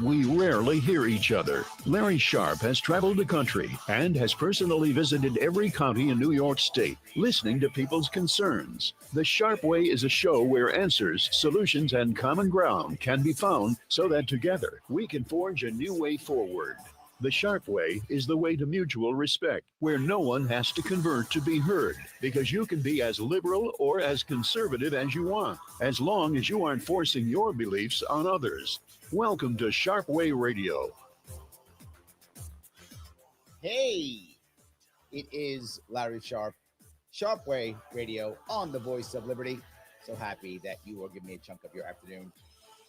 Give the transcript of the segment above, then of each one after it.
We rarely hear each other. Larry Sharpe has traveled the country and has personally visited every county in New York State, listening to people's concerns. The Sharpe Way is a show where answers, solutions, and common ground can be found so that together we can forge a new way forward. The Sharpe Way is the way to mutual respect, where no one has to convert to be heard, because you can be as liberal or as conservative as you want, as long as you aren't forcing your beliefs on others. Welcome to Sharpe Way Radio. Hey, it is Larry Sharpe, Sharpe Way Radio on the Voice of Liberty. So happy that you will give me a chunk of your afternoon.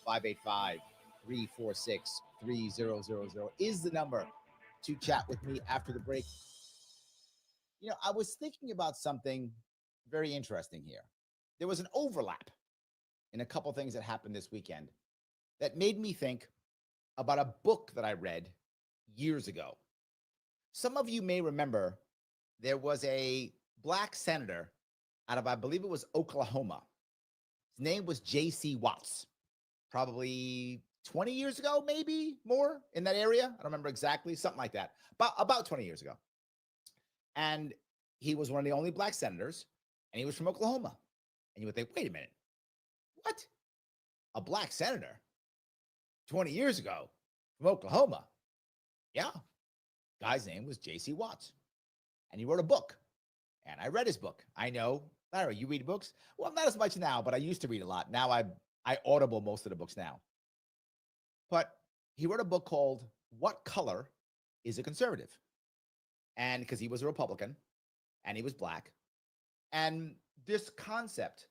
585-346-3000 is the number to chat with me after the break. You know, I was thinking about something very interesting here. There was an overlap in a couple things that happened this weekend that made me think about a book that I read years ago. Some of you may remember there was a black senator out of, I believe it was Oklahoma. His name was J.C. Watts, probably 20 years ago, maybe more in that area. I don't remember exactly, something like that, about 20 years ago. And he was one of the only black senators, and he was from Oklahoma. And you would think, wait a minute, what? A black senator 20 years ago from Oklahoma? Yeah. Guy's name was J.C. Watts. And he wrote a book. And I read his book. I know, Larry, you read books? Well, not as much now, but I used to read a lot. Now I audible most of the books now. But he wrote a book called What Color is a Conservative? And because he was a Republican and he was black. And this concept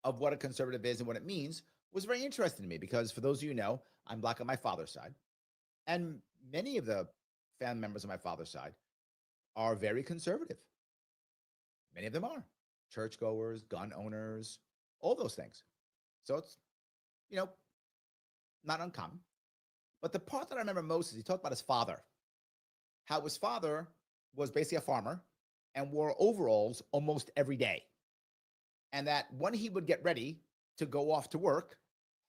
of what a conservative is and what it means was very interesting to me because for those of you who know, I'm black on my father's side. And many of the family members on my father's side are very conservative. Many of them are churchgoers, gun owners, all those things. So it's, you know, not uncommon. But the part that I remember most is he talked about his father, how his father was basically a farmer and wore overalls almost every day. And that when he would get ready to go off to work,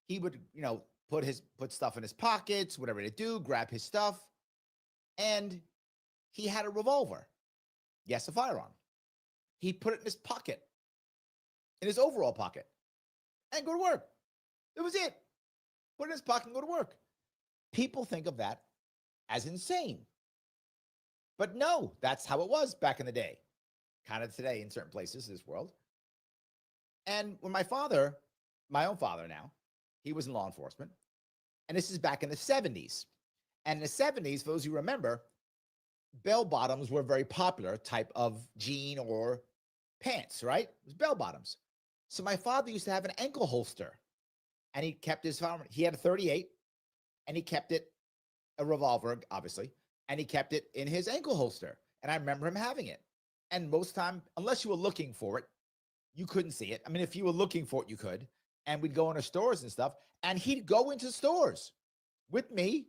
he would, you know, put stuff in his pockets, whatever to do, grab his stuff. And he had a revolver. Yes, a firearm. He put it in his pocket, in his overall pocket, and go to work. That was it. Put it in his pocket and go to work. People think of that as insane. But no, that's how it was back in the day. Kind of today in certain places in this world. And when my father, my own father now, he was in law enforcement. And this is back in the 70s. And in the 70s, for those who remember, bell bottoms were a very popular type of jean or pants, right? It was bell bottoms. So my father used to have an ankle holster. And he kept his firearm. He had a 38, and he kept it, a revolver, obviously, and he kept it in his ankle holster. And I remember him having it. And most time, unless you were looking for it, you couldn't see it. I mean, if you were looking for it, you could. And we'd go into stores and stuff, and he'd go into stores with me,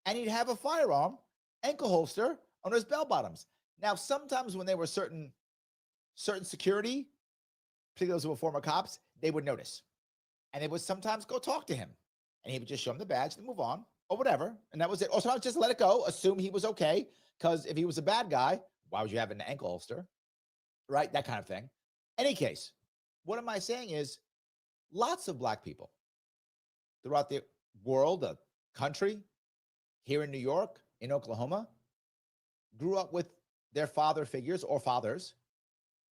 and he'd have a firearm, ankle holster on his bell bottoms. Now, sometimes when there were certain security, particularly those who were former cops, they would notice. And they would sometimes go talk to him. And he would just show them the badge and move on or whatever. And that was it. Or sometimes just let it go, assume he was okay. Because if he was a bad guy, why would you have an ankle holster? Right? That kind of thing. Any case, what am I saying is lots of black people throughout the world, the country, here in New York, in Oklahoma, grew up with their father figures or fathers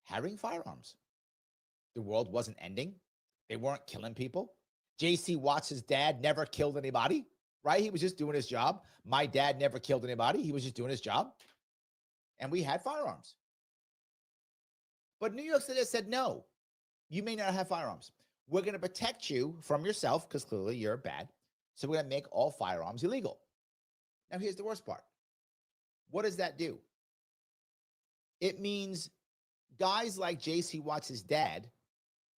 having firearms. The world wasn't ending. They weren't killing people. J.C. Watts' dad never killed anybody, right? He was just doing his job. My dad never killed anybody. He was just doing his job. And we had firearms. But New York City said, no, you may not have firearms. We're going to protect you from yourself because clearly you're bad. So we're going to make all firearms illegal. Now, here's the worst part. What does that do? It means guys like J.C. Watts' dad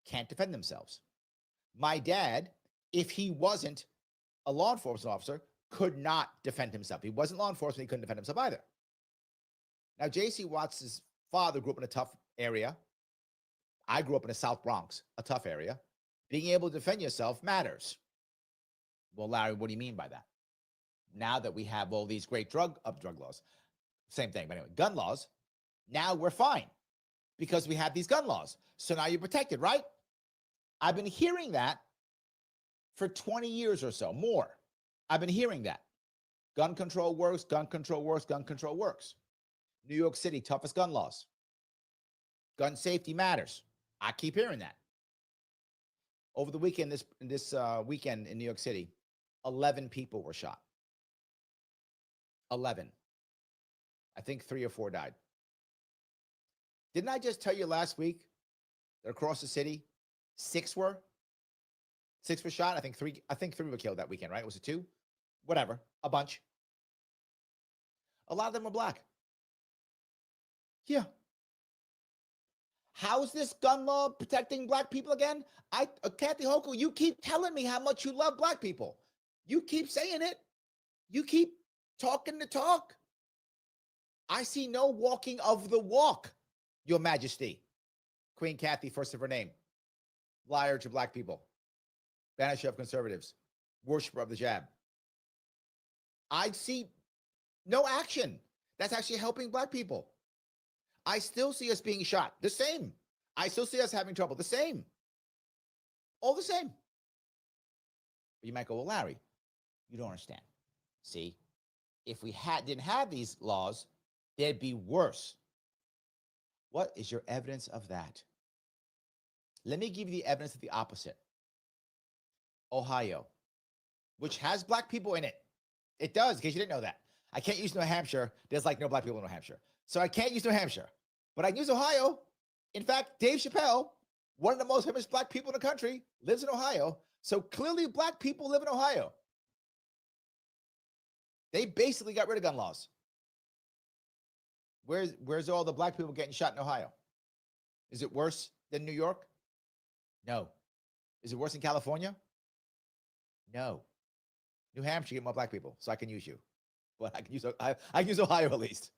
can't defend themselves. My dad, if he wasn't a law enforcement officer, could not defend himself. He wasn't law enforcement. He couldn't defend himself either. Now, J.C. Watts' father grew up in a tough area. I grew up in the South Bronx, a tough area. Being able to defend yourself matters. Well, Larry, what do you mean by that? now that we have all these great drug laws, same thing, but anyway, gun laws, now we're fine because we have these gun laws. So now you're protected, right? I've been hearing that for 20 years or so, more. I've been hearing that. Gun control works, gun control works, gun control works. New York City, toughest gun laws. Gun safety matters. I keep hearing that. Over the weekend, this weekend in New York City, 11 people were shot. 11. I think 3 or 4 died. Didn't I just tell you last week that across the city, 6 were shot? I think 3 were killed that weekend, right? Was it 2? Whatever, a bunch. A lot of them were black. Yeah. How's this gun law protecting black people again? Kathy Hochul, you keep telling me how much you love black people. You keep saying it. You keep talking the talk. I see no walking of the walk, Your Majesty. Queen Kathy, first of her name. Liar to black people. Banisher of conservatives. Worshiper of the jab. I see no action that's actually helping black people. I still see us being shot. The same. I still see us having trouble. The same. All the same. But you might go, well, Larry, you don't understand. See, if we didn't have these laws, they'd be worse. What is your evidence of that? Let me give you the evidence of the opposite. Ohio, which has black people in it. It does, in case you didn't know that. I can't use New Hampshire. There's like no black people in New Hampshire. So I can't use New Hampshire. But I can use Ohio. In fact, Dave Chappelle, one of the most famous black people in the country, lives in Ohio. So clearly black people live in Ohio. They basically got rid of gun laws. Where's all the black people getting shot in Ohio? Is it worse than New York? No. Is it worse in California? No. New Hampshire get more black people, so I can use you. But I can use Ohio at least.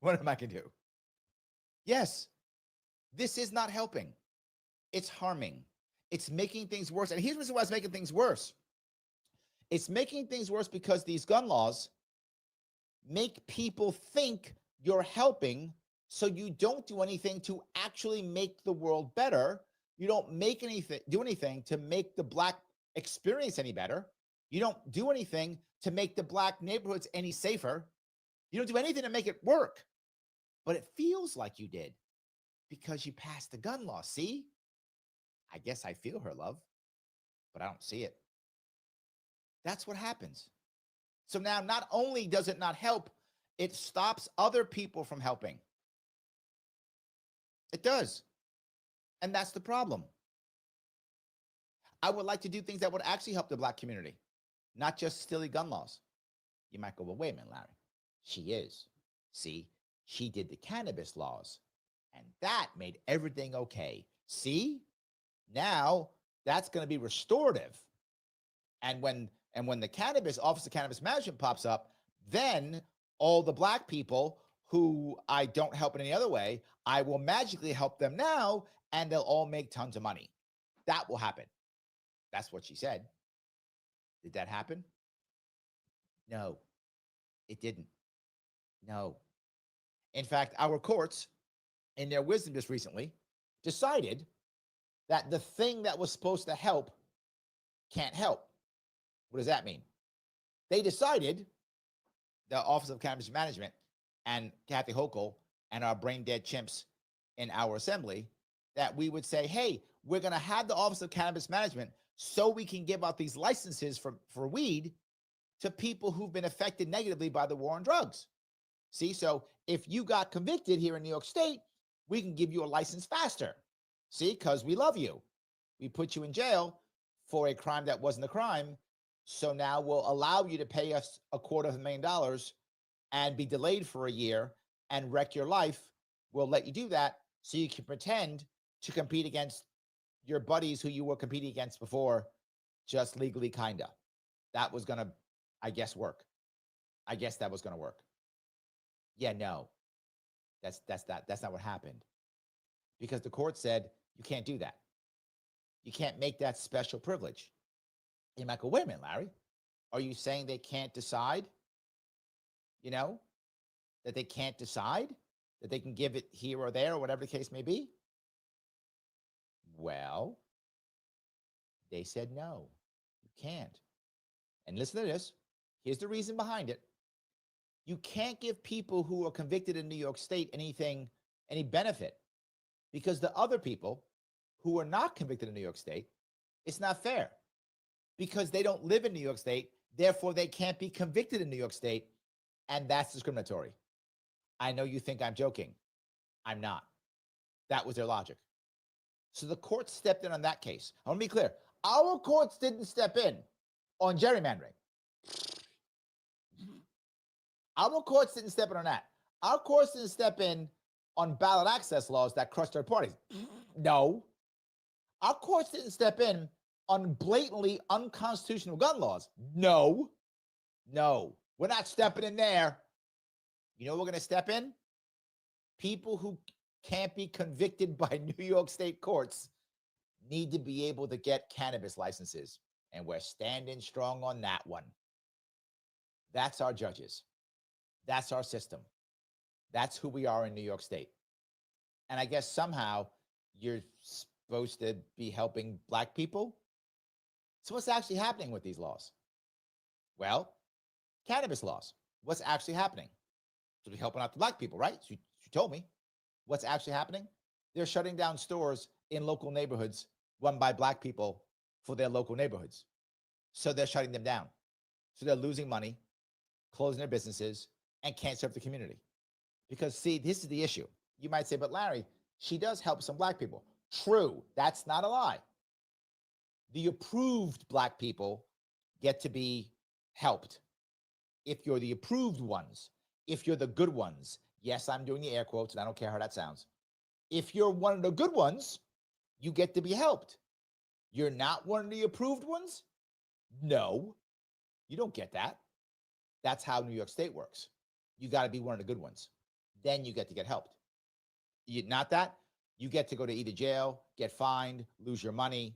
What am I can do? Yes, this is not helping. It's harming. It's making things worse. And here's the reason why it's making things worse. It's making things worse because these gun laws make people think you're helping, so you don't do anything to actually make the world better. You don't do anything to make the black experience any better. You don't do anything to make the black neighborhoods any safer. You don't do anything to make it work. But it feels like you did because you passed the gun law. See? I guess I feel her love, but I don't see it. That's what happens. So now not only does it not help, it stops other people from helping. It does. And that's the problem. I would like to do things that would actually help the black community, not just silly gun laws. You might go, well, wait a minute, Larry. She is. See, she did the cannabis laws, and that made everything okay. See, now that's going to be restorative. And when the Office of Cannabis Management pops up, then all the black people who I don't help in any other way, I will magically help them now, and they'll all make tons of money. That will happen. That's what she said. Did that happen? No, it didn't. No. In fact, our courts, in their wisdom just recently, decided that the thing that was supposed to help can't help. What does that mean? They decided, the Office of Cannabis Management and Kathy Hochul and our brain dead chimps in our assembly, that we would say, hey, we're going to have the Office of Cannabis Management so we can give out these licenses for weed to people who've been affected negatively by the war on drugs. See, so if you got convicted here in New York State, we can give you a license faster. See, because we love you. We put you in jail for a crime that wasn't a crime. So now we'll allow you to pay us $250,000 and be delayed for a year and wreck your life. We'll let you do that so you can pretend to compete against your buddies who you were competing against before, just legally, kinda. That was gonna, I guess, work. I guess that was gonna work. Yeah, no, that's not what happened, because the court said you can't do that. You can't make that special privilege. You might go, wait a minute, Larry, are you saying they can't decide you know, that they can't decide, that they can give it here or there, or whatever the case may be? Well, they said no, you can't. And listen to this. Here's the reason behind it. You can't give people who are convicted in New York State any benefit, because the other people who are not convicted in New York State, it's not fair because they don't live in New York State. Therefore, they can't be convicted in New York State. And that's discriminatory. I know you think I'm joking. I'm not. That was their logic. So the court stepped in on that case. I want to be clear. Our courts didn't step in on gerrymandering. Our courts didn't step in on that. Our courts didn't step in on ballot access laws that crush third parties. No. Our courts didn't step in on blatantly unconstitutional gun laws. No. No. We're not stepping in there. You know what we're going to step in? People who can't be convicted by New York State courts need to be able to get cannabis licenses. And we're standing strong on that one. That's our judges. That's our system. That's who we are in New York State. And I guess somehow you're supposed to be helping Black people. So what's actually happening with these laws? Well, cannabis laws. What's actually happening? So we're helping out the Black people, right? So you told me. What's actually happening? They're shutting down stores in local neighborhoods run by Black people for their local neighborhoods. So they're shutting them down. So they're losing money, closing their businesses, and can't serve the community. Because, see, this is the issue. You might say, but Larry, she does help some Black people. True. That's not a lie. The approved Black people get to be helped. If you're the approved ones, if you're the good ones, yes, I'm doing the air quotes, and I don't care how that sounds. If you're one of the good ones, you get to be helped. You're not one of the approved ones? No, you don't get that. That's how New York State works. You got to be one of the good ones. Then you get to get helped. Not that, you get to go to either jail, get fined, lose your money.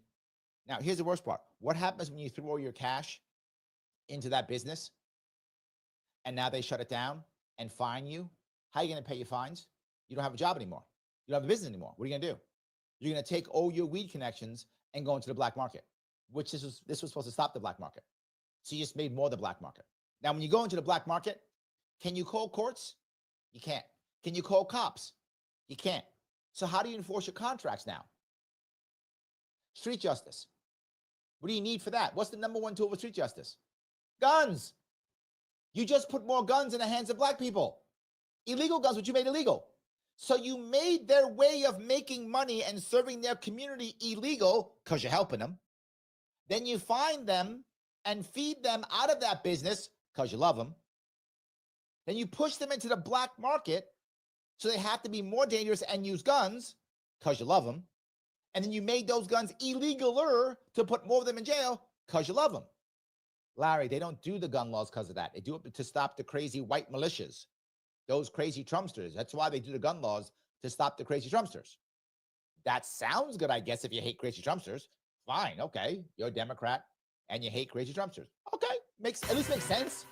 Now, here's the worst part. What happens when you throw your cash into that business and now they shut it down and fine you? How are you going to pay your fines? You don't have a job anymore. You don't have a business anymore. What are you going to do? You're going to take all your weed connections and go into the black market, which this was supposed to stop the black market. So you just made more of the black market. Now, when you go into the black market, can you call courts? You can't. Can you call cops? You can't. So how do you enforce your contracts now? Street justice. What do you need for that? What's the number one tool for street justice? Guns. You just put more guns in the hands of black people. Illegal guns, which you made illegal. So you made their way of making money and serving their community illegal because you're helping them. Then you find them and feed them out of that business because you love them. Then you push them into the black market so they have to be more dangerous and use guns because you love them. And then you made those guns illegaler to put more of them in jail because you love them. Larry, they don't do the gun laws because of that. They do it to stop the crazy white militias, those crazy Trumpsters. That's why they do the gun laws, to stop the crazy Trumpsters. That sounds good, I guess, if you hate crazy Trumpsters. Fine, okay. You're a Democrat and you hate crazy Trumpsters. Okay, at least makes sense.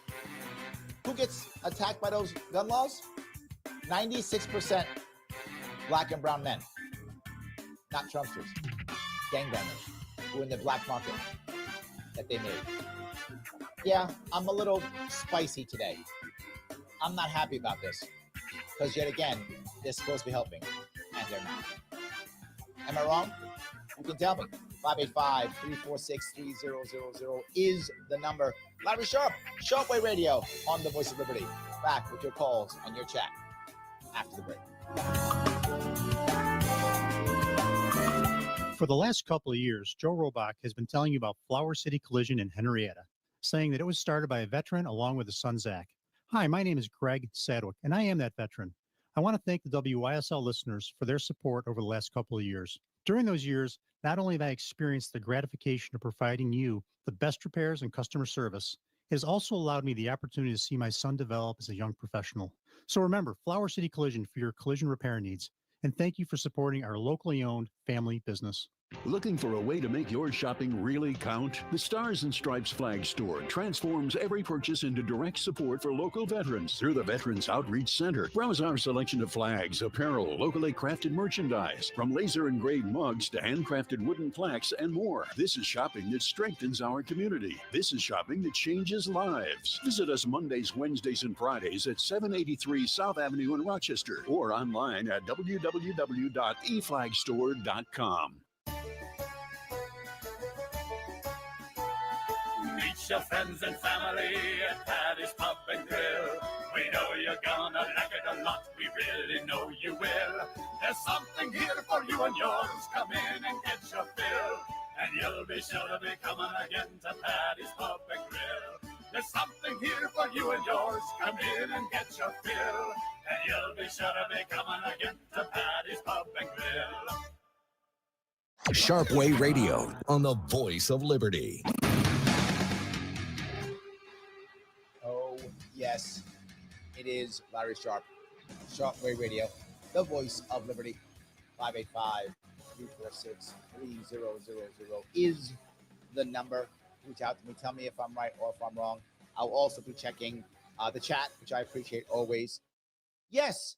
Who gets attacked by those gun laws? 96% black and brown men, not Trumpsters, gangbangers who are in the black market that they made. Yeah, I'm a little spicy today. I'm not happy about this because yet again, they're supposed to be helping and they're not. Am I wrong? You can tell me. 585-346-3000 is the number. Larry Sharpe, Sharpe Way Radio on the Voice of Liberty. Back with your calls and your chat after the break. For the last couple of years, Joe Robach has been telling you about Flower City Collision in Henrietta, saying that it was started by a veteran along with his son, Zach. Hi, my name is Greg Sadwick, and I am that veteran. I want to thank the WYSL listeners for their support over the last couple of years. During those years, not only have I experienced the gratification of providing you the best repairs and customer service, it has also allowed me the opportunity to see my son develop as a young professional. So remember, Flower City Collision for your collision repair needs. And thank you for supporting our locally owned family business. Looking for a way to make your shopping really count? The Stars and Stripes Flag Store transforms every purchase into direct support for local veterans through the Veterans Outreach Center. Browse our selection of flags, apparel, locally crafted merchandise, from laser engraved mugs to handcrafted wooden plaques and more. This is shopping that strengthens our community. This is shopping that changes lives. Visit us Mondays, Wednesdays, and Fridays at 783 South Avenue in Rochester or online at www.eflagstore.com. Meet your friends and family at Patty's Pub and Grill. We know you're gonna like it a lot. We really know you will. There's something here for you and yours. Come in and get your fill. And you'll be sure to be coming again to Patty's Pub and Grill. There's something here for you and yours. Come in and get your fill. And you'll be sure to be coming again to Patty's Pub and Grill. Sharpe Way Radio on the Voice of Liberty. Oh, yes, it is Larry Sharpe, Sharpe Way Radio, the Voice of Liberty. 585-346-3000 is the number. Reach out to me. Tell me if I'm right or if I'm wrong. I'll also be checking the chat, which I appreciate always. Yes,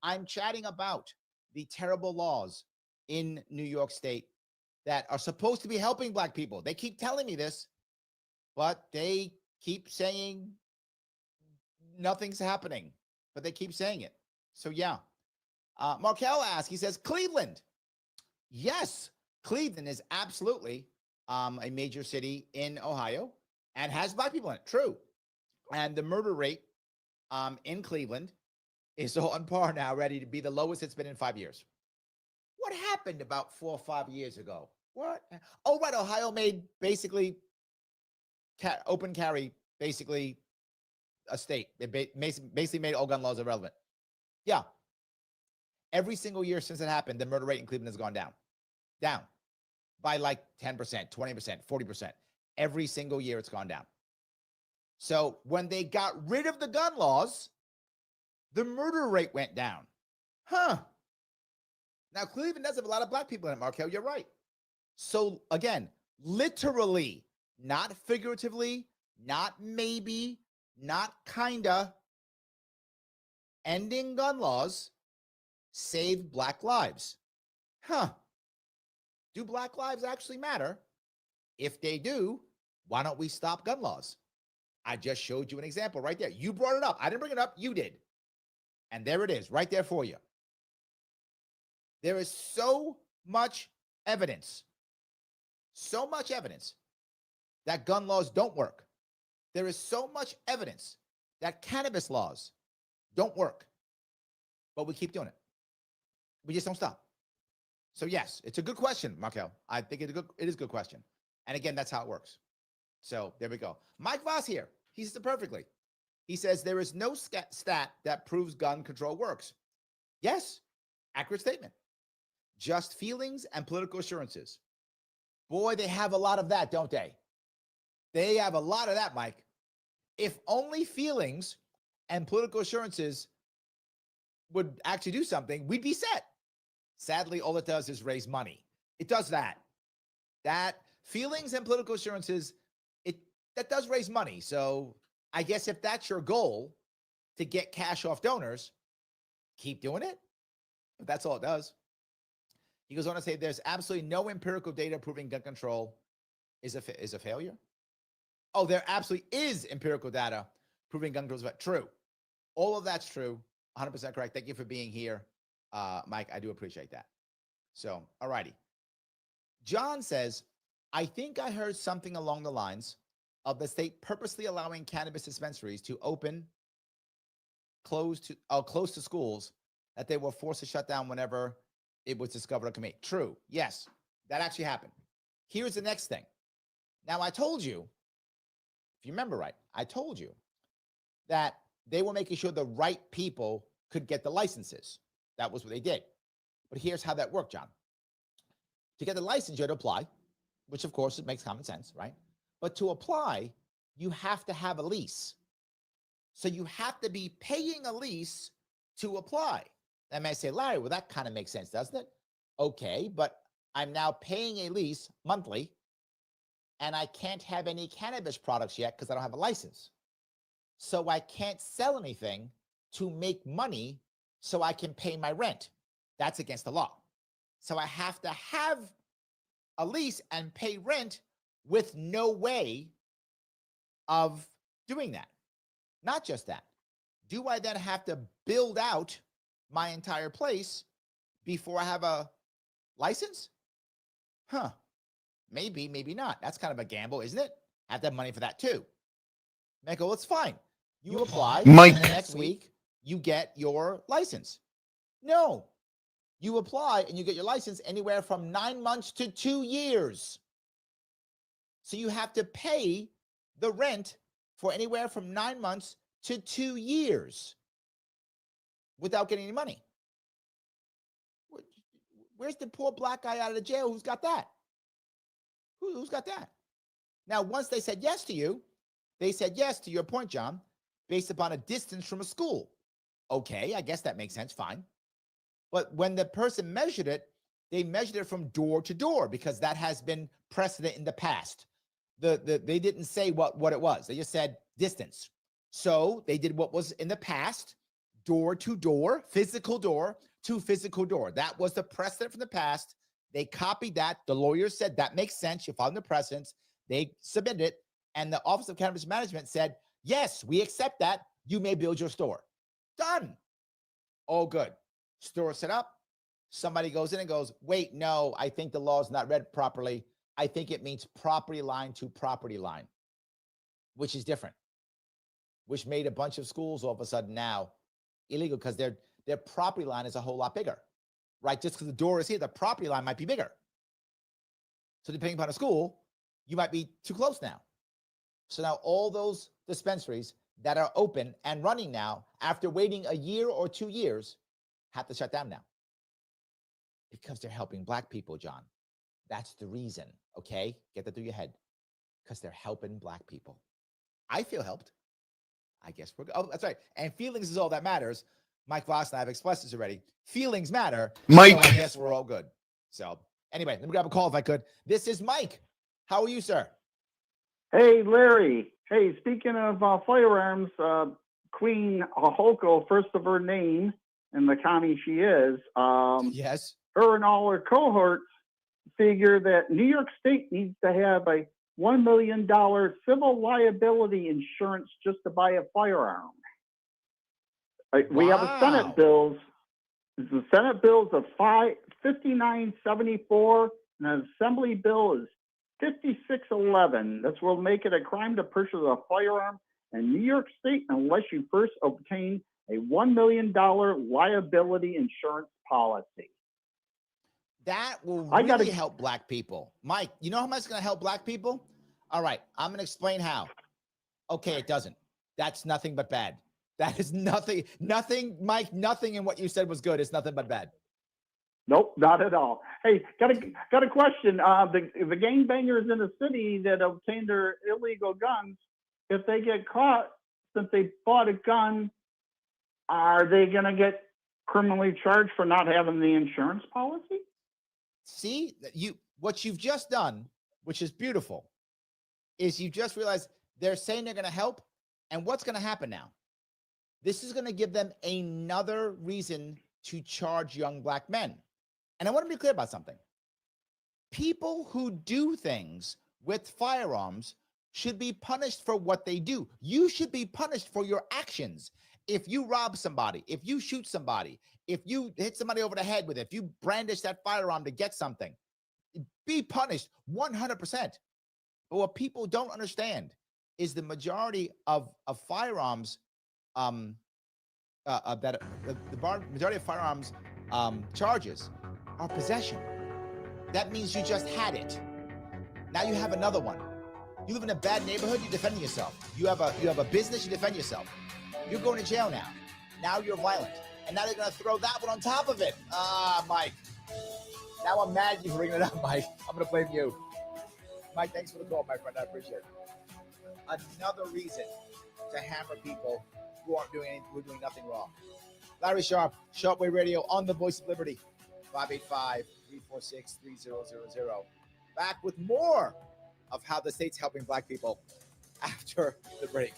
I'm chatting about the terrible laws in New York State that are supposed to be helping Black people. They keep telling me this, but they keep saying nothing's happening, but they keep saying it. So yeah. Markel asks, he says, Cleveland. Yes, Cleveland is absolutely a major city in Ohio and has Black people in it. True. And the murder rate in Cleveland is on par now, ready to be the lowest it's been in 5 years. What happened about 4 or 5 years ago? What? Oh, right. Ohio made basically open carry, basically a state. They basically made all gun laws irrelevant. Yeah. Every single year since it happened, the murder rate in Cleveland has gone down by like 10%, 20%, 40%. Every single year it's gone down. So when they got rid of the gun laws, the murder rate went down. Huh. Now, Cleveland does have a lot of Black people in it, Markel. You're right. So again, literally, not figuratively, not maybe, not kinda, ending gun laws save Black lives. Huh. Do Black lives actually matter? If they do, why don't we stop gun laws? I just showed you an example right there. You brought it up. I didn't bring it up. You did. And there it is, right there for you. There is so much evidence that gun laws don't work. There is so much evidence that cannabis laws don't work. But we keep doing it. We just don't stop. So yes, it's a good question, Markel. I think it is a good question. And again, that's how it works. So there we go. Mike Voss here. He says it perfectly. He says there is no stat that proves gun control works. Yes, accurate statement. Just feelings and political assurances. Boy, they have a lot of that, don't they? They have a lot of that, Mike. If only feelings and political assurances would actually do something, we'd be set. Sadly, all it does is raise money. It does that. That feelings and political assurances, that does raise money. So I guess if that's your goal, to get cash off donors, keep doing it. But that's all it does. He goes on to say there's absolutely no empirical data proving gun control is a failure. Oh, there absolutely is empirical data proving gun control is true. All of that's true. 100% correct. Thank you for being here, Mike. I do appreciate that. So, all righty. John says, I think I heard something along the lines of the state purposely allowing cannabis dispensaries to open close to schools that they were forced to shut down whenever it was discovered or committed. True. Yes, that actually happened. Here's the next thing. Now, I told you, if you remember right, I told you that they were making sure the right people could get the licenses. That was what they did. But here's how that worked, John. To get the license, you had to apply, which of course it makes common sense, right? But to apply, you have to have a lease. So you have to be paying a lease to apply. That may say, Larry, well, that kind of makes sense, doesn't it? Okay, but I'm now paying a lease monthly, and I can't have any cannabis products yet because I don't have a license. So I can't sell anything to make money so I can pay my rent. That's against the law. So I have to have a lease and pay rent with no way of doing that. Not just that. Do I then have to build out my entire place before I have a license? Huh. Maybe, maybe not. That's kind of a gamble, isn't it? I have to have money for that too. And I go, well, it's fine. You apply, Mike. and the next week you get your license. No. You apply and you get your license anywhere from 9 months to 2 years. So you have to pay the rent for anywhere from 9 months to 2 years without getting any money. Where's the poor black guy out of the jail who's got that? Who's got that? Now, once they said yes to you, they said yes to your point, John, based upon a distance from a school. Okay, I guess that makes sense. Fine. But when the person measured it, they measured it from door to door because that has been precedent in the past. They didn't say what it was. They just said distance. So they did what was in the past, door to door, physical door to physical door. That was the precedent from the past. They copied that. The lawyers said that makes sense. You're following the precedents. They submitted it. And the Office of Cannabis Management said, yes, we accept that. You may build your store. Done. All good. Store set up. Somebody goes in and goes, wait, no, I think the law is not read properly. I think it means property line to property line, which is different, which made a bunch of schools all of a sudden now illegal because their property line is a whole lot bigger, right? Just because the door is here, the property line might be bigger. So depending upon a school, you might be too close now. So now all those dispensaries that are open and running now after waiting a year or 2 years have to shut down now because they're helping black people, John. That's the reason, okay? Get that through your head. Because they're helping black people. I feel helped. I guess we're good. Oh, that's right. And feelings is all that matters. Mike Voss and I have expressed this already. Feelings matter. Mike. So I guess we're all good. So anyway, let me grab a call if I could. This is Mike. How are you, sir? Hey, Larry. Hey, speaking of firearms, Queen Holko, first of her name in the county she is, Yes. her and all her cohorts figure that New York State needs to have a $1 million civil liability insurance just to buy a firearm. We have a Senate bills. The Senate bills of 5974, and an Assembly bill is 5611. This will make it a crime to purchase a firearm in New York State unless you first obtain a $1 million liability insurance policy. That will really help black people. Mike, you know how much it's going to help black people? All right, I'm going to explain how. Okay, it doesn't. That's nothing but bad. That is nothing, Mike, nothing in what you said was good. It's nothing but bad. Nope, not at all. Hey, got a question. The gangbangers in the city that obtain their illegal guns, if they get caught since they bought a gun, are they going to get criminally charged for not having the insurance policy? See, what you've just done, which is beautiful, is you just realized they're saying they're going to help. And what's going to happen now? This is going to give them another reason to charge young black men. And I want to be clear about something. People who do things with firearms should be punished for what they do. You should be punished for your actions. If you rob somebody, if you shoot somebody, if you hit somebody over the head with it, if you brandish that firearm to get something, be punished 100%. But what people don't understand is the majority of firearms, majority of firearms charges are possession. That means you just had it. Now you have another one. You live in a bad neighborhood, you're defending yourself. You have a business, you defend yourself. You're going to jail now. Now you're violent. And now they're going to throw that one on top of it. Mike. Now I'm mad at you for bringing it up, Mike. I'm going to blame you. Mike, thanks for the call, my friend. I appreciate it. Another reason to hammer people who aren't doing anything, who are doing nothing wrong. Larry Sharpe, Sharpe Way Radio on the Voice of Liberty. 585-3 888-346-3000. Back with more of how the state's helping Black people after the break.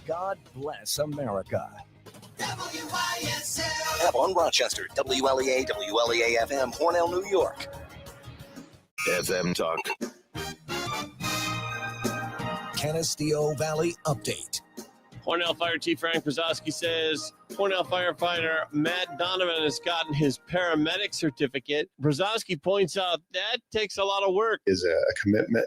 God bless America. WYSL. Avon, Rochester, WLEA, WLEA FM, Hornell, New York. FM Talk. Canisteo Valley Update. Hornell Fire Chief Frank Brzezowski says Hornell firefighter Matt Donovan has gotten his paramedic certificate. Brzezowski points out that takes a lot of work. Is a commitment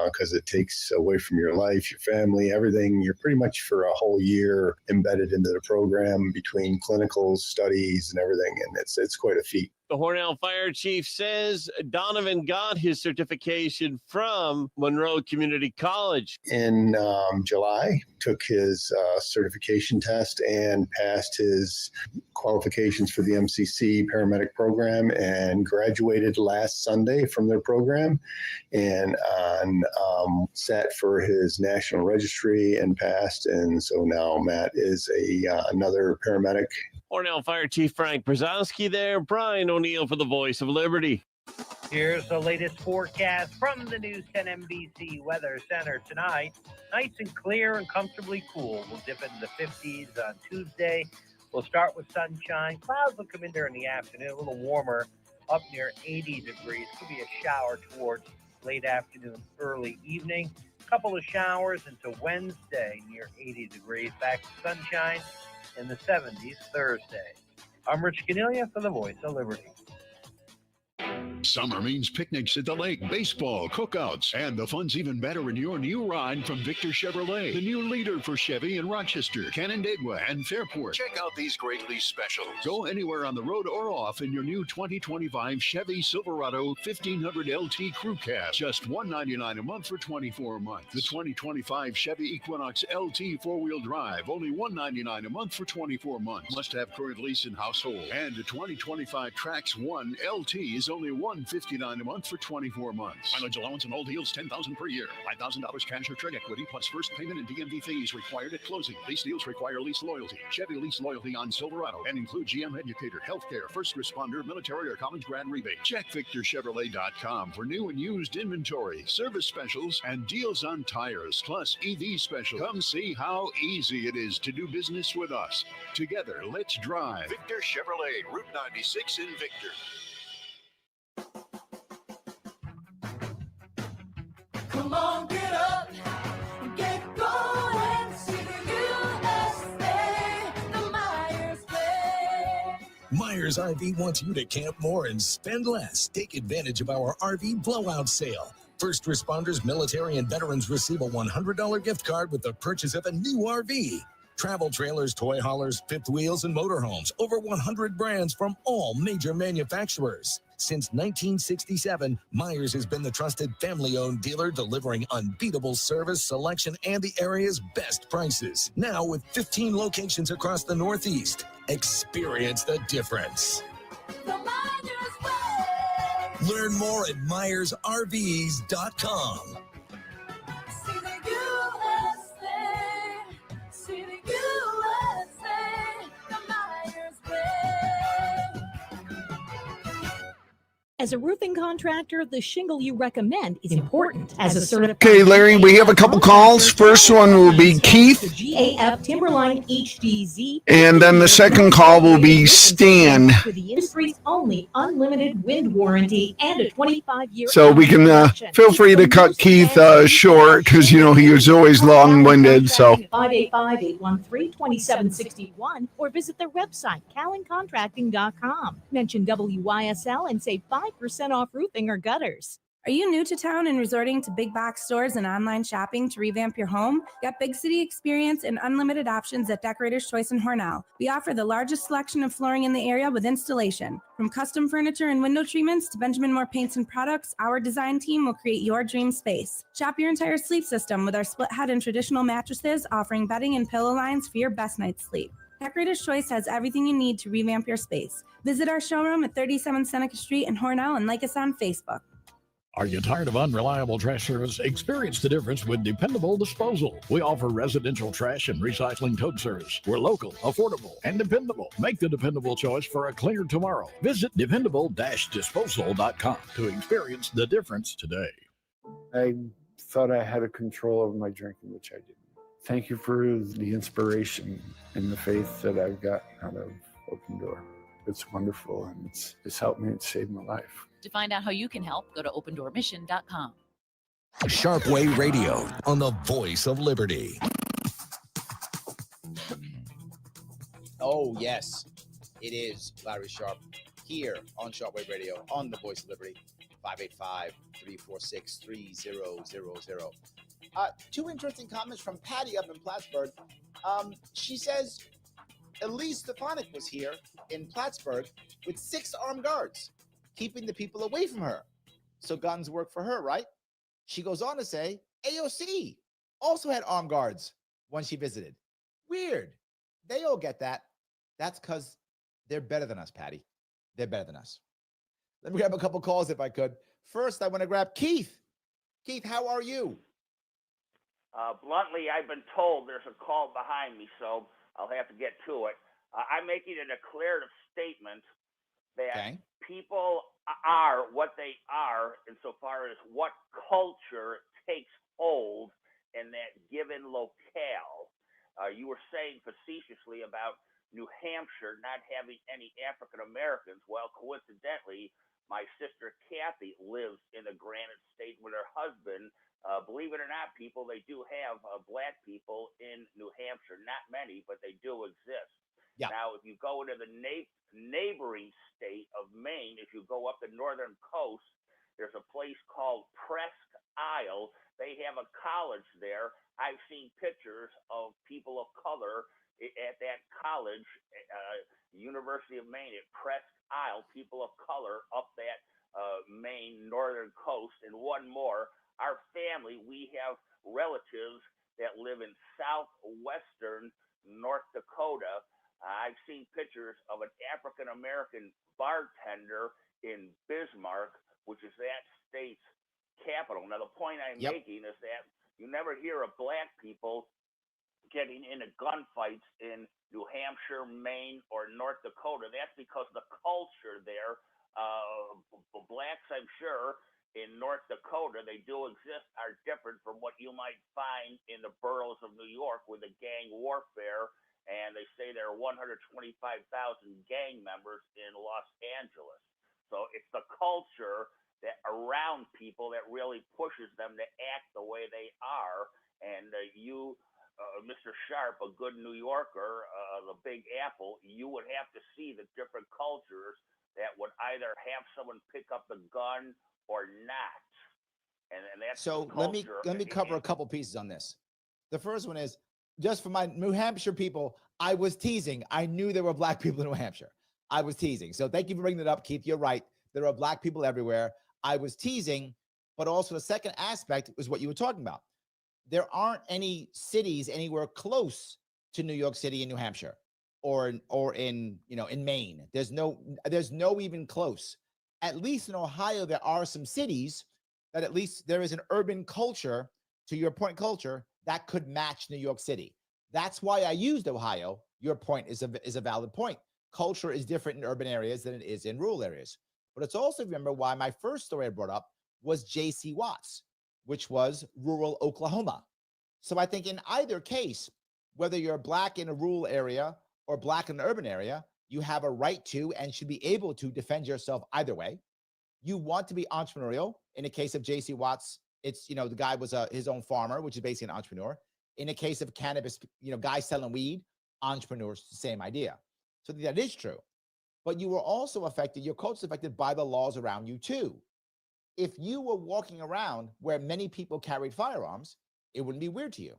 because it takes away from your life, your family, everything. You're pretty much for a whole year embedded into the program between clinicals, studies, and everything, and it's quite a feat. The Hornell Fire Chief says Donovan got his certification from Monroe Community College. In July, took his certification test and passed his qualifications for the MCC paramedic program and graduated last Sunday from their program and sat for his national registry and passed. And so now Matt is another paramedic. Hornell Fire Chief Frank Brzezowski there. Brian O'Neill for the Voice of Liberty. Here's the latest forecast from the News 10 NBC Weather Center tonight. Nice and clear and comfortably cool. We'll dip into the 50s on Tuesday. We'll start with sunshine. Clouds will come in during the afternoon, a little warmer, up near 80 degrees. Could be a shower towards late afternoon, early evening. A couple of showers into Wednesday near 80 degrees. Back to sunshine in the 70s Thursday. I'm Rich Canilia for the Voice of Liberty. Summer means picnics at the lake, baseball, cookouts, and the fun's even better in your new ride from Victor Chevrolet, the new leader for Chevy in Rochester, Canandaigua, and Fairport. Check out these great lease specials. Go anywhere on the road or off in your new 2025 Chevy Silverado 1500 LT Crew Cab. Just $199 a month for 24 months. The 2025 Chevy Equinox LT four-wheel drive, only $199 a month for 24 months. Must have current lease and household. And the 2025 Trax 1 LT is only $159 a month for 24 months. Mileage allowance and all deals $10,000 per year. $5,000 cash or trade equity plus first payment and DMV fees required at closing. Lease deals require lease loyalty. Chevy lease loyalty on Silverado and include GM educator, healthcare, first responder, military, or college grad rebate. Check VictorChevrolet.com for new and used inventory, service specials, and deals on tires, plus EV specials. Come see how easy it is to do business with us. Together, let's drive. Victor Chevrolet, Route 96 in Victor. Come on, get up, get going, see the USA, the Myers Bay. Myers RV wants you to camp more and spend less. Take advantage of our RV blowout sale. First responders, military, and veterans receive a $100 gift card with the purchase of a new RV. Travel trailers, toy haulers, fifth wheels, and motorhomes. Over 100 brands from all major manufacturers. Since 1967, Myers has been the trusted family-owned dealer delivering unbeatable service, selection, and the area's best prices. Now with 15 locations across the Northeast. Experience the difference. The Myers Way. Learn more at MyersRVs.com. See the USA, see the USA, the Myers Way. As a roofing contractor, the shingle you recommend is important. As a certified... Okay, Larry, we have a couple calls. First one will be Keith. GAF Timberline HDZ. And then the second call will be Stan. For the industry's only unlimited wind warranty and a 25-year... So we can feel free to cut Keith short because, you know, he was always long-winded. So 585-813-2761 or visit their website, callencontracting.com. Mention WYSL and save 5% off roofing or gutters. Are you new to town and resorting to big box stores and online shopping to revamp your home? Get big city experience and unlimited options at Decorator's Choice in Hornell. We offer the largest selection of flooring in the area with installation. From custom furniture and window treatments to Benjamin Moore paints and products, our design team will create your dream space. Shop your entire sleep system with our split head and traditional mattresses, offering bedding and pillow lines for your best night's sleep. Decorator's Choice has everything you need to revamp your space. Visit our showroom at 37 Seneca Street in Hornell and like us on Facebook. Are you tired of unreliable trash service? Experience the difference with Dependable Disposal. We offer residential trash and recycling tote service. We're local, affordable, and dependable. Make the dependable choice for a cleaner tomorrow. Visit dependable-disposal.com to experience the difference today. I thought I had a control over my drinking, which I didn't. Thank you for the inspiration and the faith that I've got out of Open Door. It's wonderful, and it's helped me. It's saved my life. To find out how you can help, go to opendoormission.com. Sharpe Way Radio on the Voice of Liberty. Oh, yes, it is Larry Sharpe here on Sharpe Way Radio on the Voice of Liberty, 585-346-3000. Two interesting comments from Patty up in Plattsburgh. She says Elise Stefanik was here in Plattsburgh with 6 armed guards, keeping the people away from her. So guns work for her, right? She goes on to say AOC also had armed guards when she visited. Weird. They all get that. That's because they're better than us, Patty. They're better than us. Let me grab a couple calls if I could. First, I want to grab Keith. Keith, how are you? Bluntly, I've been told there's a call behind me, so I'll have to get to it. I'm making a declarative statement that people are what they are insofar as what culture takes hold in that given locale. You were saying facetiously about New Hampshire not having any African Americans. Well, coincidentally, my sister Kathy lives in the Granite State with her husband. Believe it or not, people, they do have black people in New Hampshire. Not many, but they do exist. Yeah. Now, if you go to the neighboring state of Maine, if you go up the northern coast, there's a place called Presque Isle. They have a college there. I've seen pictures of people of color at that college, University of Maine at Presque Isle, people of color up that Maine northern coast. And one more, our family, we have relatives that live in southwestern North Dakota. I've seen pictures of an African-American bartender in Bismarck, which is that state's capital. Now, the point I'm making is that you never hear of black people getting into gunfights in New Hampshire, Maine, or North Dakota. That's because the culture there, blacks, I'm sure, in North Dakota, they do exist, are different from what you might find in the boroughs of New York with the gang warfare. And they say there are 125,000 gang members in Los Angeles. So it's the culture that around people that really pushes them to act the way they are. And Mr. Sharpe, a good New Yorker, the Big Apple, you would have to see the different cultures that would either have someone pick up the gun or not. And that's so let me cover a couple pieces on this. The first one is, just for my New Hampshire people, I was teasing. I knew there were black people in New Hampshire. I was teasing. So thank you for bringing that up, Keith. You're right. There are black people everywhere. I was teasing, but also the second aspect was what you were talking about. There aren't any cities anywhere close to New York City in New Hampshire or in Maine. There's no even close. At least in Ohio, there are some cities that at least there is an urban culture, to your point, culture that could match New York City. That's why I used Ohio. Your point is a valid point. Culture is different in urban areas than it is in rural areas. But it's also, remember, why my first story I brought up was J.C. Watts, which was rural Oklahoma. So I think in either case, whether you're black in a rural area or black in an urban area, you have a right to and should be able to defend yourself either way. You want to be entrepreneurial. In the case of J.C. Watts, it's, the guy was his own farmer, which is basically an entrepreneur. In the case of cannabis, guys selling weed, entrepreneurs, same idea. So that is true. But you were also affected, your culture is affected by the laws around you too. If you were walking around where many people carried firearms, it wouldn't be weird to you.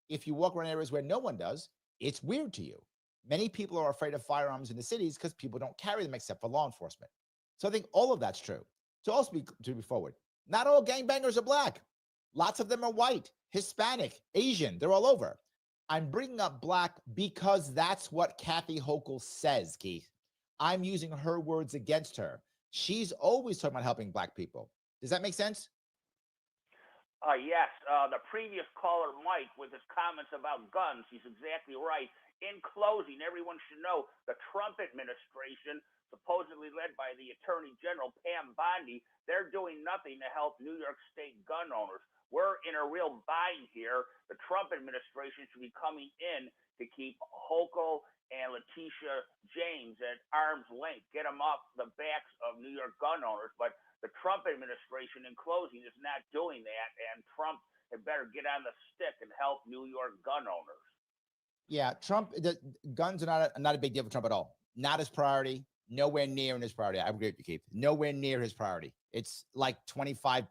If you walk around areas where no one does, it's weird to you. Many people are afraid of firearms in the cities because people don't carry them except for law enforcement. So I think all of that's true. To be forward, not all gangbangers are black. Lots of them are white, Hispanic, Asian. They're all over. I'm bringing up black because that's what Kathy Hochul says, Keith. I'm using her words against her. She's always talking about helping black people. Does that make sense? Yes. The previous caller, Mike, with his comments about guns, he's exactly right. In closing, everyone should know the Trump administration, supposedly led by the Attorney General, Pam Bondi, they're doing nothing to help New York State gun owners. We're in a real bind here. The Trump administration should be coming in to keep Hochul and Letitia James at arm's length, get them off the backs of New York gun owners. But the Trump administration, in closing, is not doing that, and Trump had better get on the stick and help New York gun owners. Yeah, Trump, the guns are not a big deal for Trump at all. Not his priority. Nowhere near in his priority. I agree with you, Keith. Nowhere near his priority. It's like 25,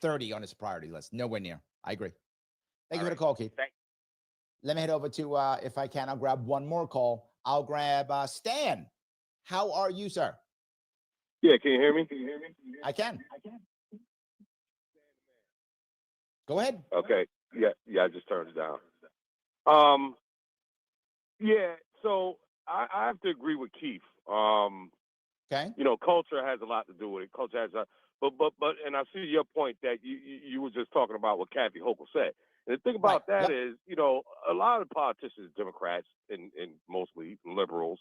30 on his priority list. Nowhere near. I agree. Thank you for the call, Keith. Let me head over to, if I can, I'll grab one more call. I'll grab Stan. How are you, sir? Yeah, can you hear me? I can. Go ahead. Okay. Yeah, I just turned it down. Yeah, so I have to agree with Keith. Okay. You know, culture has a lot to do with it. Culture has but and I see your point that you were just talking about what Kathy Hochul said. And the thing about that is, you know, a lot of politicians, Democrats and mostly liberals,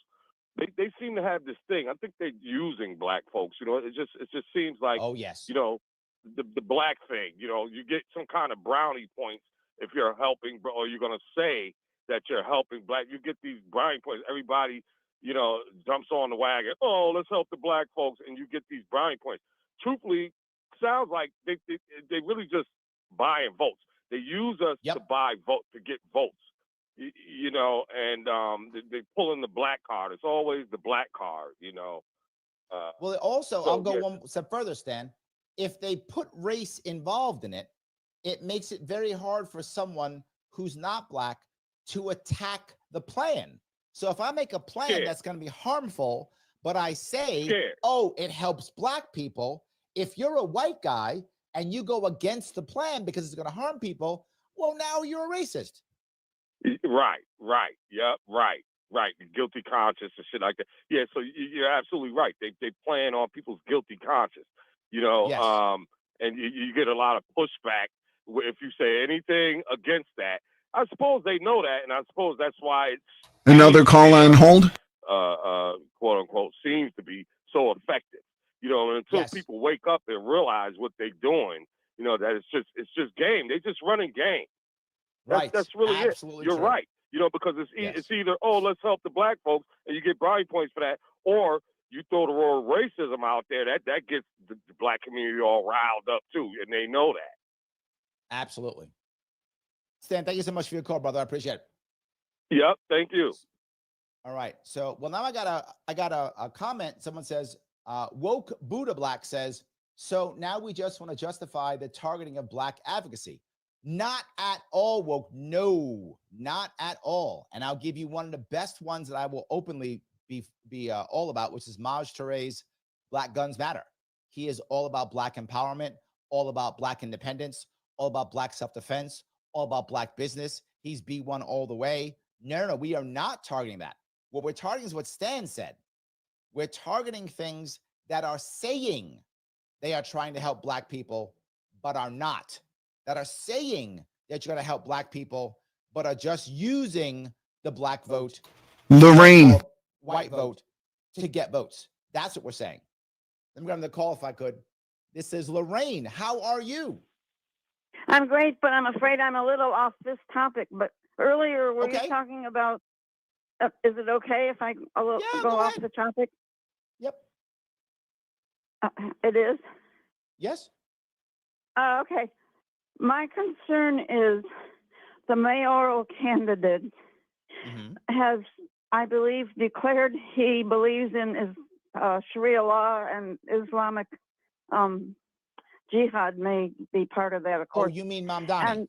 they seem to have this thing. I think they're using black folks. You know, it just seems like, oh yes, you know, the black thing. You know, you get some kind of brownie points if you're helping, or you're gonna say that you're helping black. You get these brownie points. Everybody, you know, jumps on the wagon. Oh, let's help the black folks, and you get these brownie points. Truthfully, sounds like they really just buying votes. They use us to buy votes, to get votes. You know, and they pull in the black card. It's always the black card, you know. Well, also, I'll go one step further, Stan. If they put race involved in it, it makes it very hard for someone who's not black to attack the plan. So if I make a plan that's going to be harmful, but I say, oh, it helps black people, if you're a white guy and you go against the plan because it's going to harm people, well, now you're a racist. Right. Yep, right. The guilty conscience and shit like that. Yeah, so you're absolutely right. They plan on people's guilty conscience, you know, and you get a lot of pushback if you say anything against that. I suppose they know that, and I suppose that's why it's another call on hold. Quote unquote, seems to be so effective. You know, until people wake up and realize what they're doing, you know, that it's just game. They just running game. That's really absolutely it. You're true. right. You know, because it's either, oh, let's help the black folks, and you get brownie points for that, or you throw the word racism out there, that gets the black community all riled up too, and they know that. Absolutely. Stan, thank you so much for your call, brother. I appreciate it. Yep, thank you. All right. So, well, now I got a comment. Someone says, woke Buddha Black says, so now we just want to justify the targeting of black advocacy. Not at all, woke. No, not at all. And I'll give you one of the best ones that I will openly be all about, which is Maj Touré's Black Guns Matter. He is all about black empowerment, all about black independence, all about black self-defense, all about black business. He's B1 all the way. No, we are not targeting that. What we're targeting is what Stan said. We're targeting things that are saying they are trying to help black people, but are not. That are saying that you're going to help black people, but are just using the black vote, Lorraine, white vote to get votes. That's what we're saying. Let me grab the call if I could. This is Lorraine. How are you? I'm great, but I'm afraid I'm a little off this topic. But earlier, were you talking about, is it okay if I go off the topic? Yep. It is? Yes. Okay. My concern is the mayoral candidate has, I believe, declared he believes in Sharia law, and Islamic jihad may be part of that, of course. Oh, you mean Mamdani?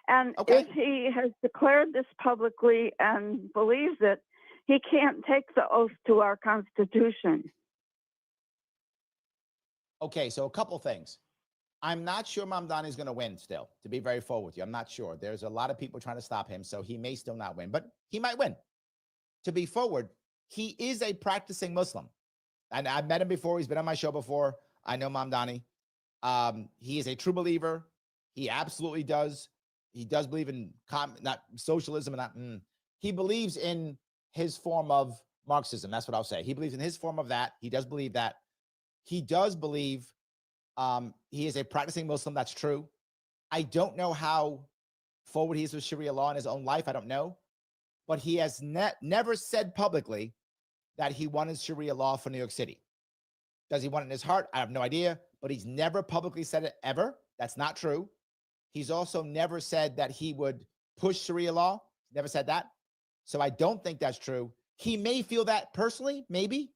And if he has declared this publicly and believes it, he can't take the oath to our Constitution. Okay, so a couple things. I'm not sure Mamdani is going to win still, to be very forward with you. I'm not sure. There's a lot of people trying to stop him, so he may still not win, but he might win. To be forward, he is a practicing Muslim. And I've met him before. He's been on my show before. I know Mamdani. He is a true believer. He absolutely does. He does believe in not socialism. He believes in his form of Marxism. That's what I'll say. He believes in his form of that. He does believe that. He does believe he is a practicing Muslim. That's true. I don't know how forward he is with Sharia law in his own life. I don't know. But he has never said publicly that he wanted Sharia law for New York City. Does he want it in his heart? I have no idea. But he's never publicly said it ever. That's not true. He's also never said that he would push Sharia law. Never said that. So I don't think that's true. He may feel that personally, maybe,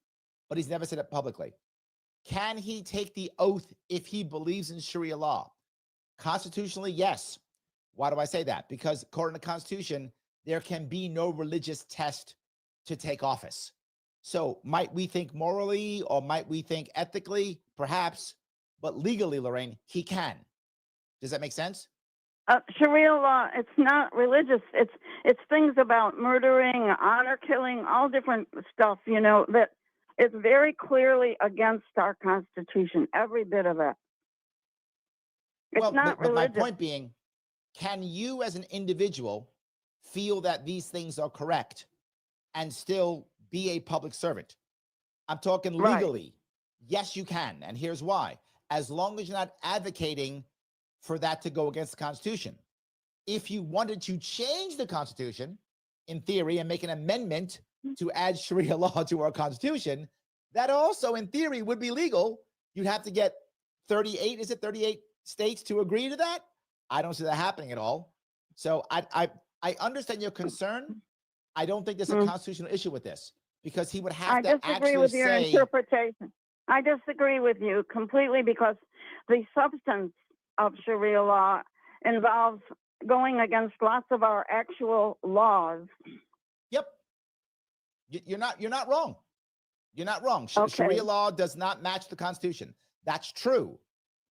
but he's never said it publicly. Can he take the oath if he believes in Sharia law? Constitutionally, yes. Why do I say that? Because according to the Constitution, there can be no religious test to take office. So might we think morally or might we think ethically? Perhaps, but legally, Lorraine, he can. Does that make sense? Sharia law, it's not religious. It's things about murdering, honor killing, all different stuff, that it's very clearly against our Constitution, every bit of it. It's not religious. But my point being, can you as an individual feel that these things are correct and still be a public servant? I'm talking legally. Right. Yes, you can. And here's why. As long as you're not advocating for that to go against the Constitution. If you wanted to change the Constitution, in theory, and make an amendment to add Sharia law to our Constitution, that also, in theory, would be legal. You'd have to get 38 states to agree to that? I don't see that happening at all. So I understand your concern. I don't think there's a constitutional issue with this, because he would have to actually say... I disagree with your interpretation. I disagree with you completely, because the substance of Sharia law involves going against lots of our actual laws. Yep. You're not wrong. You're not wrong. Okay. Sharia law does not match the Constitution. That's true.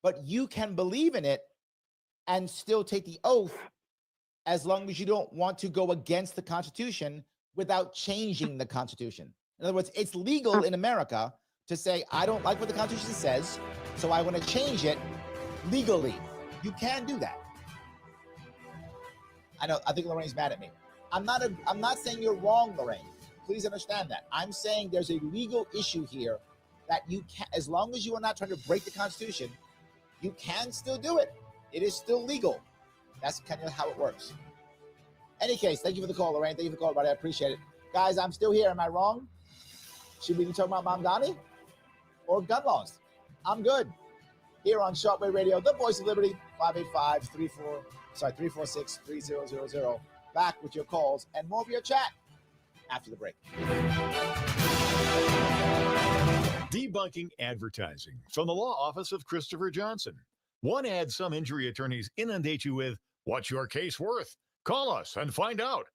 But you can believe in it and still take the oath as long as you don't want to go against the Constitution without changing the Constitution. In other words, it's legal in America to say, I don't like what the Constitution says, so I want to change it legally. You can do that. I think Lorraine's mad at me. I'm not saying you're wrong, Lorraine. Please understand that. I'm saying there's a legal issue here that you can, as long as you are not trying to break the Constitution, you can still do it. It is still legal. That's kind of how it works. Any case, thank you for the call, Lorraine. Thank you for the call, buddy. I appreciate it. Guys, I'm still here. Am I wrong? Should we be talking about Mamdani or gun laws? I'm good. Here on Sharpe Radio, the voice of liberty, 585-346-3000. Back with your calls and more of your chat after the break. Debunking advertising from the law office of Christopher Johnson. One ad some injury attorneys inundate you with, what's your case worth? Call us and find out.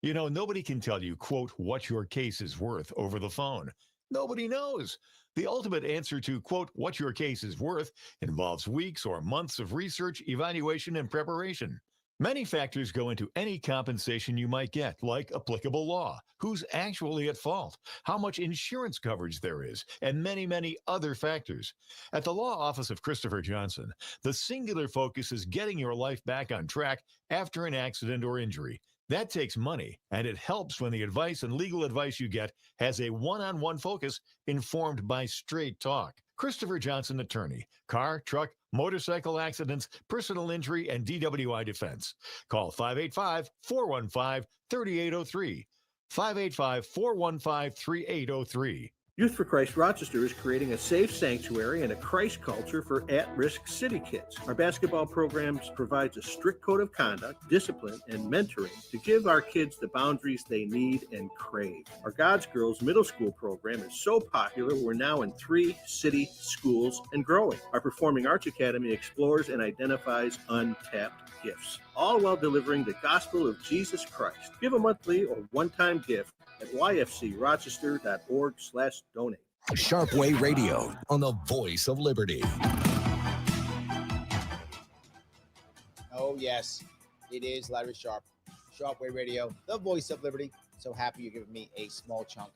You know, nobody can tell you, quote, what your case is worth over the phone. Nobody knows. The ultimate answer to, quote, what your case is worth involves weeks or months of research, evaluation, and preparation. Many factors go into any compensation you might get, like applicable law, who's actually at fault, how much insurance coverage there is, and many, many other factors. At the law office of Christopher Johnson, the singular focus is getting your life back on track after an accident or injury. That takes money, and it helps when the advice and legal advice you get has a one-on-one focus informed by straight talk. Christopher Johnson Attorney, car, truck, motorcycle accidents, personal injury, and DWI defense. Call 585-415-3803. 585-415-3803. Youth for Christ Rochester is creating a safe sanctuary and a Christ culture for at-risk city kids. Our basketball programs provides a strict code of conduct, discipline, and mentoring to give our kids the boundaries they need and crave. Our God's Girls middle school program is so popular, we're now in 3 city schools and growing. Our Performing Arts Academy explores and identifies untapped gifts, all while delivering the gospel of Jesus Christ. Give a monthly or one-time gift at yfcrochester.org/donate. Sharpe Radio on the voice of liberty. Oh, yes, it is Larry Sharpe, Sharpe Way Radio, the voice of liberty. So happy you're giving me a small chunk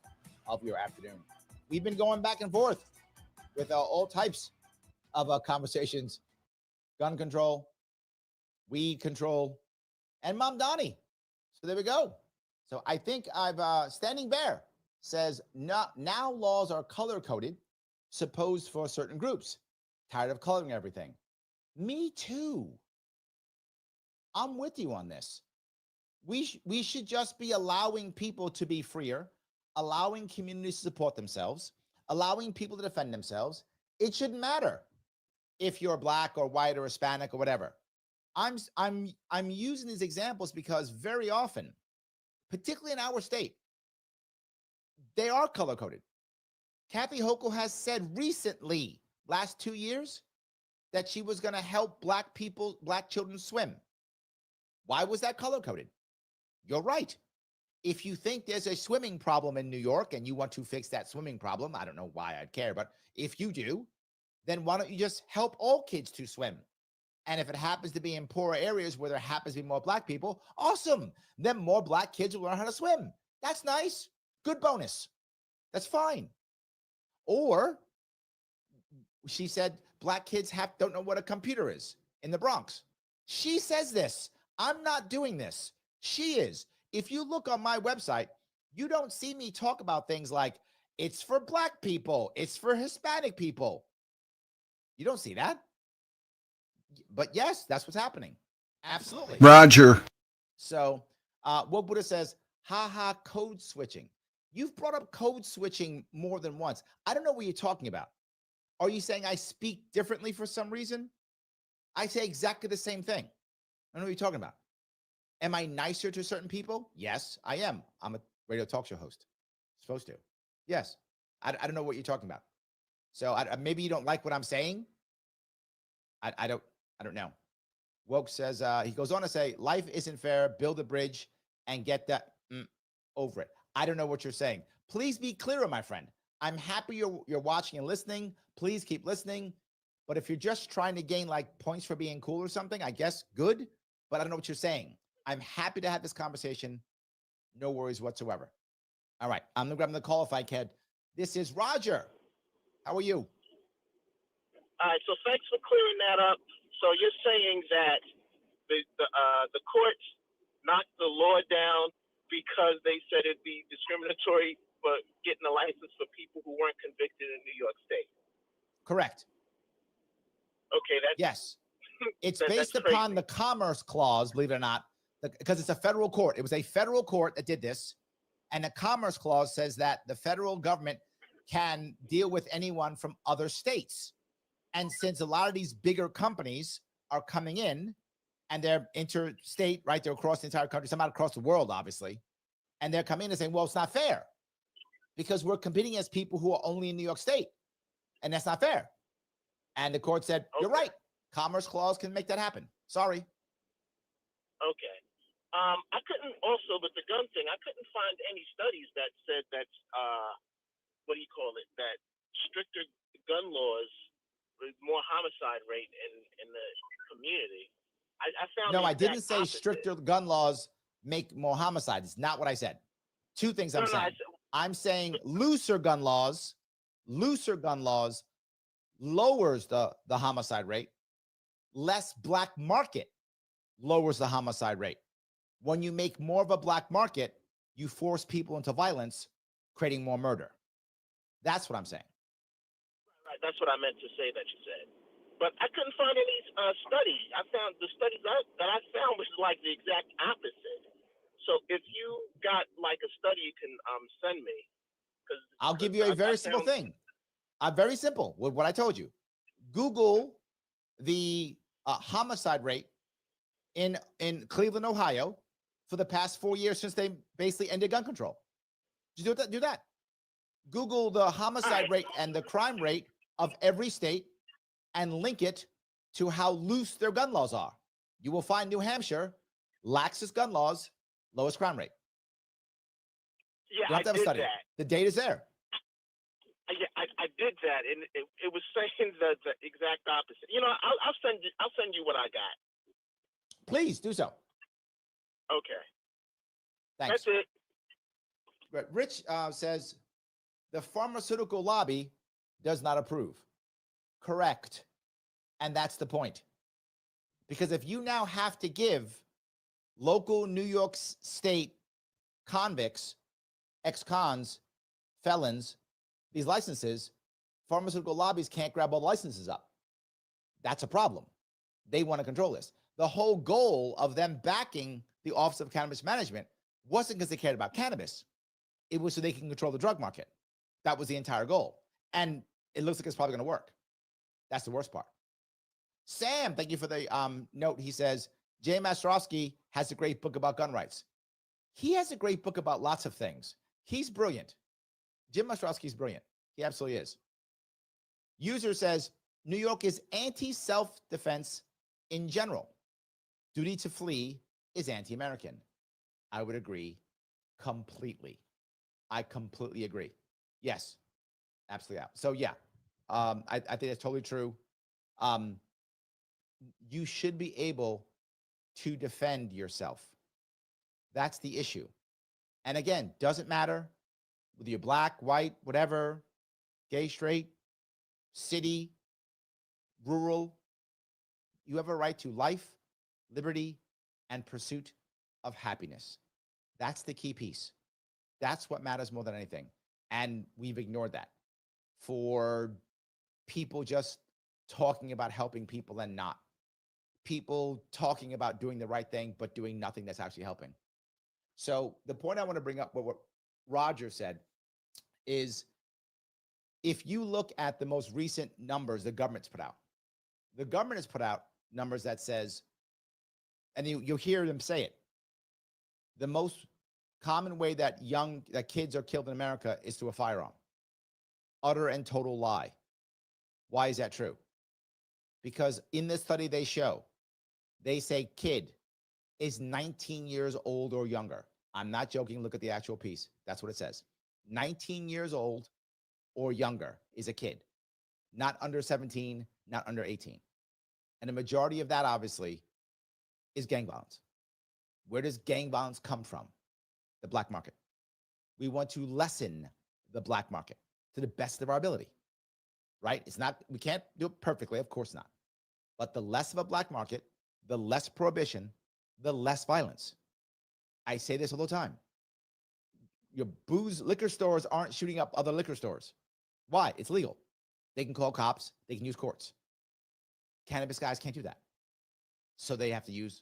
of your afternoon. We've been going back and forth with all types of conversations, gun control, weed control, and Mom Donnie. So there we go. So I think I've Standing Bear says now laws are color coded, supposed for certain groups. Tired of coloring everything. Me too. I'm with you on this. We should just be allowing people to be freer, allowing communities to support themselves, allowing people to defend themselves. It shouldn't matter if you're black or white or Hispanic or whatever. I'm using these examples because very often, particularly in our state, they are color coded. Kathy Hochul has said recently, last 2 years, that she was going to help black children swim. Why was that color coded? You're right. If you think there's a swimming problem in New York and you want to fix that swimming problem, I don't know why I'd care, but if you do, then why don't you just help all kids to swim? And if it happens to be in poorer areas where there happens to be more black people, awesome. Then more black kids will learn how to swim. That's nice. Good bonus. That's fine. Or she said black kids don't know what a computer is in the Bronx. She says this. I'm not doing this. She is. If you look on my website, you don't see me talk about things like it's for black people, it's for Hispanic people. You don't see that. But yes, that's what's happening. Absolutely. Roger. So what Buddha says, haha, code switching. You've brought up code switching more than once. I don't know what you're talking about. Are you saying I speak differently for some reason? I say exactly the same thing. I don't know what you're talking about. Am I nicer to certain people? Yes, I am. I'm a radio talk show host. Supposed to. Yes. I don't know what you're talking about. So maybe you don't like what I'm saying. I don't know. Woke says, he goes on to say, life isn't fair. Build a bridge and get that over it. I don't know what you're saying. Please be clearer, my friend. I'm happy you're watching and listening. Please keep listening. But if you're just trying to gain like points for being cool or something, I guess good. But I don't know what you're saying. I'm happy to have this conversation. No worries whatsoever. All right. I'm going to grab the call if I can. This is Roger. How are you? All right. So thanks for clearing that up. So you're saying that the courts knocked the law down because they said it'd be discriminatory for getting a license for people who weren't convicted in New York State. Correct. Okay. Yes. It's based upon the Commerce Clause, believe it or not, because it's a federal court. It was a federal court that did this. And the Commerce Clause says that the federal government can deal with anyone from other states. And since a lot of these bigger companies are coming in and they're interstate, right? They're across the entire country, some out across the world, obviously. And they're coming in and saying, well, it's not fair because we're competing as people who are only in New York State. And that's not fair. And the court said, you're right. Commerce Clause can make that happen. Sorry. Okay. I couldn't also, with the gun thing, I couldn't find any studies that said that, what do you call it, that stricter gun laws with more homicide rate in the community. I found no, I didn't say opposite. Stricter gun laws make more homicide. It's not what I said. Two things I'm saying. I'm saying looser gun laws lowers the homicide rate. Less black market lowers the homicide rate. When you make more of a black market, you force people into violence, creating more murder. That's what I'm saying. Right, that's what I meant to say that you said. But I couldn't find any study. I found the studies that I found was like the exact opposite. So if you got like a study you can send me. I'll give you a very simple thing. Very simple with what I told you. Google the homicide rate in Cleveland, Ohio for the past 4 years since they basically ended gun control. Just do that. Google the homicide rate and the crime rate of every state and link it to how loose their gun laws are. You will find New Hampshire, laxest gun laws, lowest crime rate. Yeah, you don't have to have a study. That. The data's there. Yeah, I did that, and it was saying the exact opposite. You know, I'll send you what I got. Please do so. Okay. Thanks. That's it. But Rich says the pharmaceutical lobby does not approve. Correct. And that's the point. Because if you now have to give local New York State convicts, ex-cons, felons, these licenses, pharmaceutical lobbies can't grab all the licenses up. That's a problem. They want to control this. The whole goal of them backing the Office of Cannabis Management wasn't because they cared about cannabis. It was so they can control the drug market. That was the entire goal. And it looks like it's probably going to work. That's the worst part. Sam, thank you for the note. He says, Jay Mastrowski has a great book about gun rights. He has a great book about lots of things. He's brilliant. Jim Mastrowski's brilliant. He absolutely is. User says, New York is anti-self-defense in general. Duty to flee is anti-American. I would agree completely. I completely agree. Yes, absolutely. So yeah, I think that's totally true. You should be able to defend yourself. That's the issue. And again, doesn't matter whether you're black, white, whatever, gay, straight, city, rural. You have a right to life, liberty, and pursuit of happiness. That's the key piece. That's what matters more than anything. And we've ignored that for people just talking about helping people and not. People talking about doing the right thing, but doing nothing that's actually helping. So the point I want to bring up, what Roger said, is if you look at the most recent numbers the government's put out, the government has put out numbers that says, and you'll hear them say it, the most common way that kids are killed in America is through a firearm. Utter and total lie. Why is that true? Because in this study they say kid is 19 years old or younger. I'm not joking. Look at the actual piece. That's what it says. 19 years old or younger is a kid. Not under 17, not under 18. And the majority of that, obviously, is gang violence. Where does gang violence come from? The black market. We want to lessen the black market to the best of our ability, right? We can't do it perfectly, of course not. But the less of a black market, the less prohibition, the less violence. I say this all the time. Your liquor stores aren't shooting up other liquor stores. Why? It's legal. They can call cops. They can use courts. Cannabis guys can't do that. So they have to use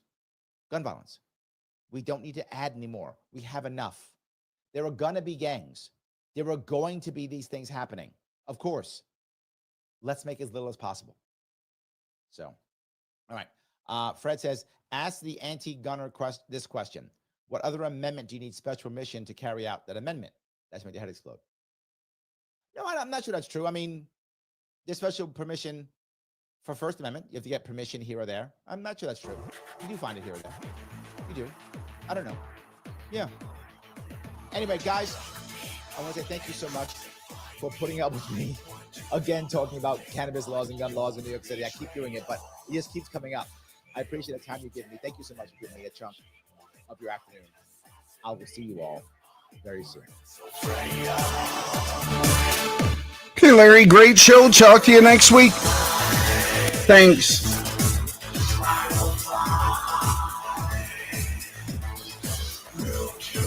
gun violence. We don't need to add anymore. We have enough. There are going to be gangs. There are going to be these things happening. Of course. Let's make as little as possible. So, all right. Fred says, ask the anti-gunner this question. What other amendment do you need special permission to carry out that amendment? That's made your head explode. No, I'm not sure that's true. I mean, there's special permission for First Amendment. You have to get permission here or there. I'm not sure that's true. You do find it here or there. You do. I don't know. Yeah. Anyway, guys, I want to say thank you so much for putting up with me. Again, talking about cannabis laws and gun laws in New York City. I keep doing it, but it just keeps coming up. I appreciate the time you give me. Thank you so much for giving me a chunk of your afternoon. I will see you all very soon. Okay, Larry, great show. Talk to you next week. Thanks.